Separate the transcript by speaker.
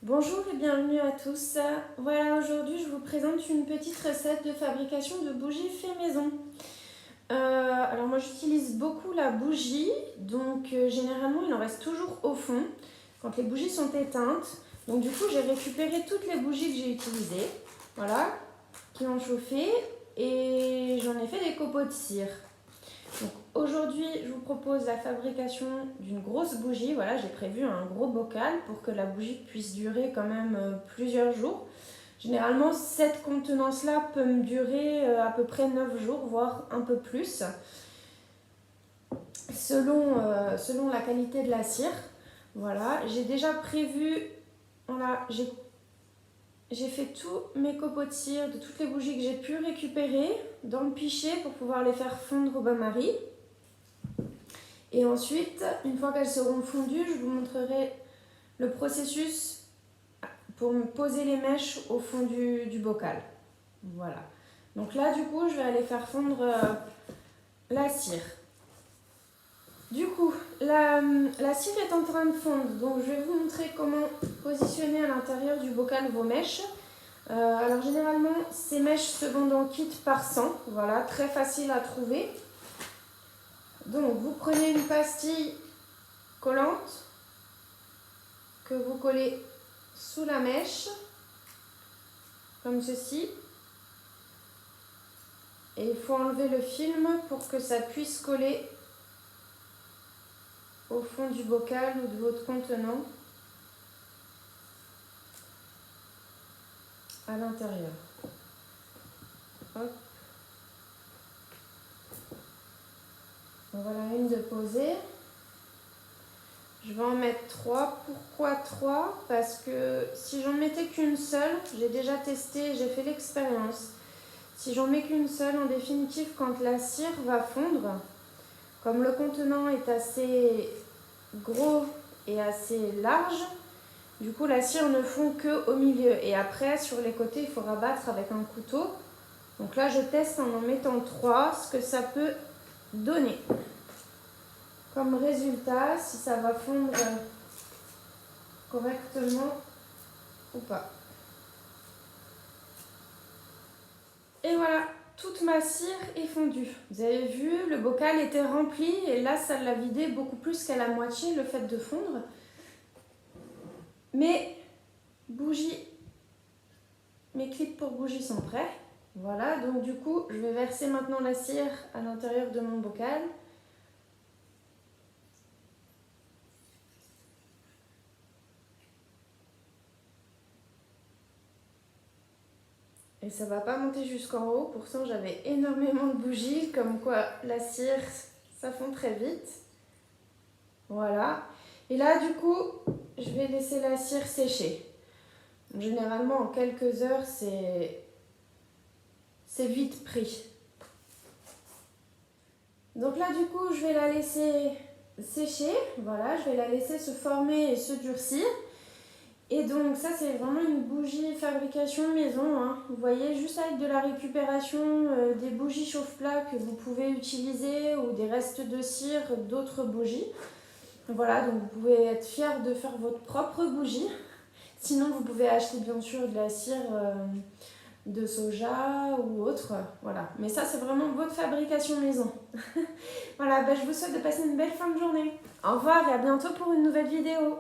Speaker 1: Bonjour et bienvenue à tous. Voilà, aujourd'hui je vous présente une petite recette de fabrication de bougies fait maison. Alors moi j'utilise beaucoup la bougie, donc généralement il en reste toujours au fond quand les bougies sont éteintes. Donc du coup j'ai récupéré toutes les bougies que j'ai utilisées, voilà, qui ont chauffé et j'en ai fait des copeaux de cire. Donc aujourd'hui, je vous propose la fabrication d'une grosse bougie. Voilà, j'ai prévu un gros bocal pour que la bougie puisse durer quand même plusieurs jours. Généralement, cette contenance-là peut me durer à peu près 9 jours, voire un peu plus, selon la qualité de la cire. Voilà, j'ai déjà prévu, voilà, j'ai fait tous mes copeaux de cire de toutes les bougies que j'ai pu récupérer dans le pichet pour pouvoir les faire fondre au bain-marie. Et ensuite, une fois qu'elles seront fondues, je vous montrerai le processus pour me poser les mèches au fond du bocal. Voilà. Donc là, du coup, je vais aller faire fondre la cire. Du coup, la cire est en train de fondre. Donc, je vais vous montrer comment positionner à l'intérieur du bocal vos mèches. Alors, généralement, ces mèches se vendent en kit par 100. Voilà, très facile à trouver. Donc, vous prenez une pastille collante que vous collez sous la mèche, comme ceci. Et il faut enlever le film pour que ça puisse coller au fond du bocal ou de votre contenant à l'intérieur. Hop. Donc voilà une de posée. Je vais en mettre 3. Pourquoi 3? Parce que si j'en mettais qu'une seule, j'ai déjà testé, j'ai fait l'expérience. Si j'en mets qu'une seule, en définitive, quand la cire va fondre, comme le contenant est assez gros et assez large, du coup la cire ne fond que au milieu. Et après, sur les côtés, il faut rabattre avec un couteau. Donc là, je teste en mettant 3, ce que ça peut donner comme résultat, si ça va fondre correctement ou pas. Et voilà, toute ma cire est fondue. Vous avez vu, le bocal était rempli et là, ça l'a vidé beaucoup plus qu'à la moitié, le fait de fondre. Mes bougies, mes clips pour bougies sont prêts. Voilà, donc du coup, je vais verser maintenant la cire à l'intérieur de mon bocal. Et ça va pas monter jusqu'en haut, pourtant j'avais énormément de bougies, comme quoi la cire, ça fond très vite. Voilà. Et là, du coup, je vais laisser la cire sécher. Généralement, en quelques heures, c'est vite pris. Donc là, du coup, je vais la laisser sécher. Voilà, je vais la laisser se former et se durcir. Et donc ça, c'est vraiment une bougie fabrication maison, hein. Vous voyez, juste avec de la récupération des bougies chauffe-plat que vous pouvez utiliser ou des restes de cire d'autres bougies. Voilà, donc vous pouvez être fier de faire votre propre bougie. Sinon, vous pouvez acheter bien sûr de la cire de soja ou autre. Voilà, mais ça, c'est vraiment votre fabrication maison. Voilà, je vous souhaite de passer une belle fin de journée. Au revoir et à bientôt pour une nouvelle vidéo.